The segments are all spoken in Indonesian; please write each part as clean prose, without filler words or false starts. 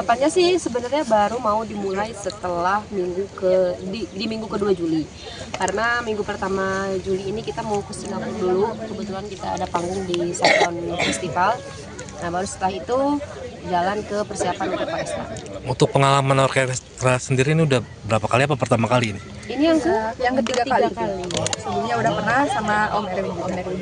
persiapannya sih sebenarnya baru mau dimulai setelah di minggu kedua Juli. Karena minggu pertama Juli ini kita mau ke Singapura dulu. Kebetulan kita ada panggung di Saffron Festival. Nah, baru setelah itu jalan ke persiapan untuk Pesta. Untuk pengalaman orkestra sendiri ini udah berapa kali apa pertama kali ini? Ini yang ketiga kali. Sebelumnya udah pernah sama Om Erwin.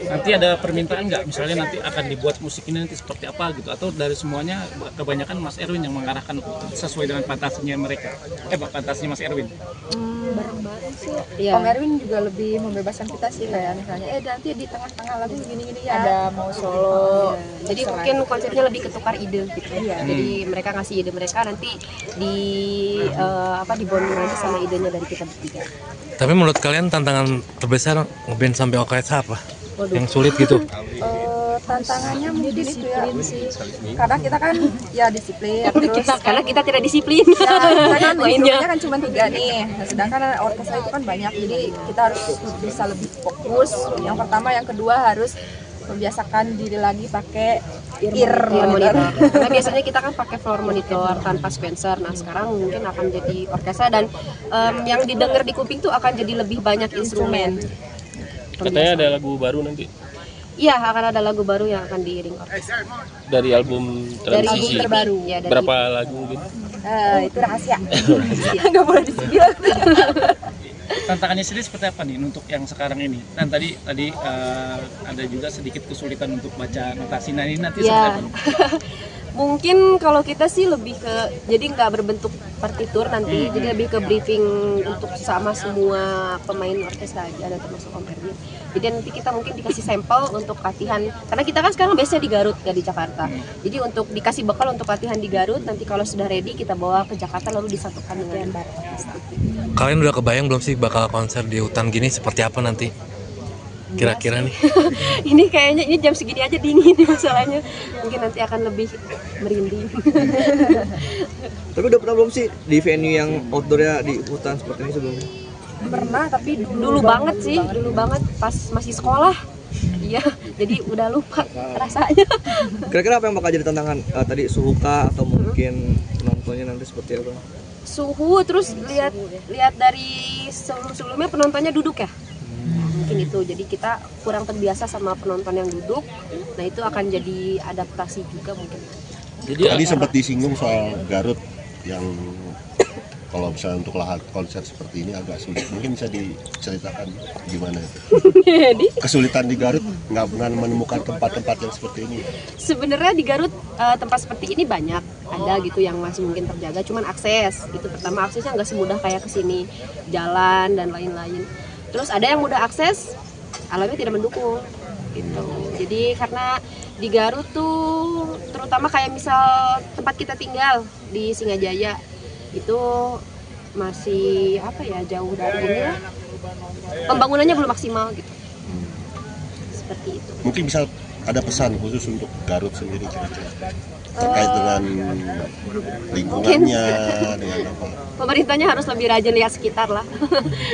Nanti ada permintaan nggak? Misalnya nanti akan dibuat musik ini nanti seperti apa gitu? Atau dari semuanya kebanyakan Mas Erwin yang mengarahkan sesuai dengan fantasinya mereka? Fantasinya Mas Erwin? Bareng-bareng sih. Ya. Om Erwin juga lebih membebaskan kita sih, kayak misalnya nanti di tengah-tengah lagu gini-gini ya. Ada mau solo. Jadi mungkin konsepnya lebih ketukar ide gitu. Jadi mereka ngasih ide mereka, nanti dibonding lagi sama idenya dari kita bertiga. Tapi menurut kalian tantangan terbesar ngeband sampai OKSH apa? Yang sulit gitu? Tantangannya mungkin itu ya, karena kita kan ya disiplin. Karena kita tidak disiplin. Ya, kita kan instrumennya kan cuma 3 nih. Nah, sedangkan orkestra itu kan banyak, jadi kita harus bisa lebih fokus. Yang pertama, yang kedua harus membiasakan diri lagi pakai ear monitor. Karena biasanya kita kan pakai floor monitor tanpa sequencer. Nah, sekarang mungkin akan jadi orkestra dan yang didengar di kuping tuh akan jadi lebih banyak instrumen. Katanya ada lagu baru nanti. Iya, akan ada lagu baru yang akan diiring orkestra. Dari album transisi. Terbaru. Ya, berapa lagu mungkin? Itu rahasia. Nggak boleh dibilang. Tantangannya sendiri seperti apa nih untuk yang sekarang ini? Dan tadi ada juga sedikit kesulitan untuk baca notasi. Nah, ini nanti seperti apa? Mungkin kalau kita sih lebih jadi nggak berbentuk partitur nanti, jadi lebih ke briefing untuk sama semua pemain orkestra aja, ada termasuk Om Erwin. Jadi nanti kita mungkin dikasih sampel untuk latihan, karena kita kan sekarang biasanya di Garut, nggak di Jakarta. Jadi untuk dikasih bekal untuk latihan di Garut, nanti kalau sudah ready kita bawa ke Jakarta lalu disatukan dengan orkestra. Kalian udah kebayang belum sih bakal konser di hutan gini seperti apa nanti? Kira-kira nih. Ini kayaknya ini jam segini aja dingin nih masalahnya. Mungkin nanti akan lebih merinding. Tapi udah pernah belum sih di venue yang outdoor ya di hutan seperti ini sebelumnya? Pernah, tapi dulu banget sih, dulu banget pas masih sekolah. Iya, jadi udah lupa rasanya. Kira-kira apa yang bakal jadi tantangan tadi, suhu kah atau mungkin penontonnya nanti seperti apa? Suhu, terus lihat dari sebelumnya penontonnya duduk ya. Mungkin itu, jadi kita kurang terbiasa sama penonton yang duduk. Nah, itu akan jadi adaptasi juga mungkin. Jadi tadi sempat disinggung soal Garut yang kalau misalnya untuk lahan konser seperti ini agak sulit. Mungkin bisa diceritakan gimana itu? Kesulitan di Garut nggak pernah menemukan tempat-tempat yang seperti ini. Sebenarnya di Garut tempat seperti ini banyak, ada gitu yang masih mungkin terjaga. Cuman akses, itu pertama aksesnya nggak semudah kayak kesini, jalan dan lain-lain. Terus ada yang mudah akses, alamnya tidak mendukung gitu. Jadi karena di Garut tuh terutama kayak misal tempat kita tinggal di Singajaya itu masih jauh dari ini lah. Pembangunannya belum maksimal gitu. Seperti itu. Mungkin bisa ada pesan khusus untuk Garut sendiri kira-kira terkait dengan lingkungannya, dengan apa? Pemerintahnya harus lebih rajin lihat sekitar lah.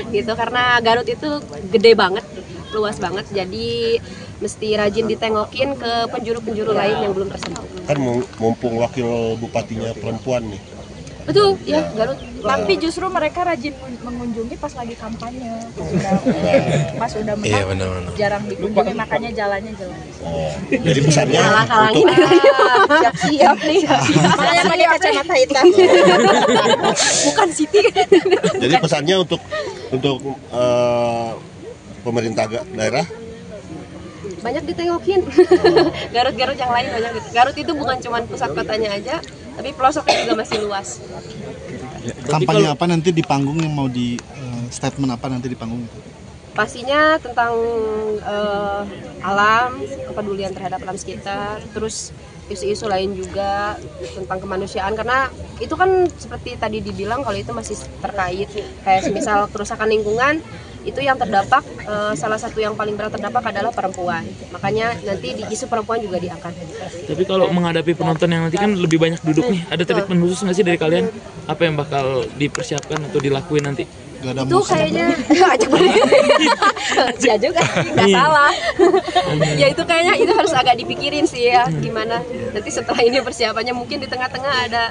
Gitu, karena Garut itu gede banget, luas banget, jadi mesti rajin ditengokin ke penjuru-penjuru lain yang belum tersentuh. Kan mumpung wakil bupatinya perempuan nih. Betul, ya Garut. Tapi justru mereka rajin mengunjungi pas lagi kampanye. Pas udah menang, jarang dikunjungi, makanya jalannya jelek. Jadi pesannya untuk siap-siap nih. Makanya pakai kacamata hitam. Bukan Siti. Jadi pesannya untuk pemerintah daerah banyak ditengokin. Garut-Garut yang lain banyak. Garut itu bukan cuma pusat kotanya aja, tapi pelosoknya juga masih luas. Kampanye apa nanti di panggung yang mau statement apa nanti di panggung itu? Pastinya tentang alam, kepedulian terhadap alam sekitar, terus isu-isu lain juga tentang kemanusiaan, karena itu kan seperti tadi dibilang kalau itu masih terkait kayak semisal kerusakan lingkungan, itu yang terdampak salah satu yang paling berat terdampak adalah perempuan, makanya nanti di isu perempuan juga diangkat. Tapi kalau menghadapi penonton yang nanti kan lebih banyak duduk nih, ada treatment khusus nggak sih dari kalian? Apa yang bakal dipersiapkan atau dilakuin nanti? Itu kayaknya ya juga nggak salah. Ya itu kayaknya itu harus agak dipikirin sih ya, gimana nanti setelah ini persiapannya. Mungkin di tengah-tengah ada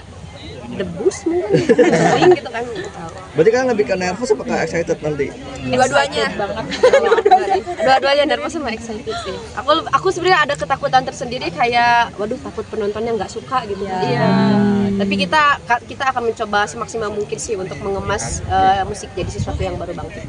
debus mungkin sering gitu kan nggak tahu. Berarti kan lebih ke nervous apakah excited nanti? Dua-duanya. Dua-duanya nervous sama excited sih. Aku sebenarnya ada ketakutan tersendiri kayak waduh takut penontonnya nggak suka gitu. Iya. Tapi kita akan mencoba semaksimal mungkin sih untuk mengemas musik jadi sesuatu yang baru banget.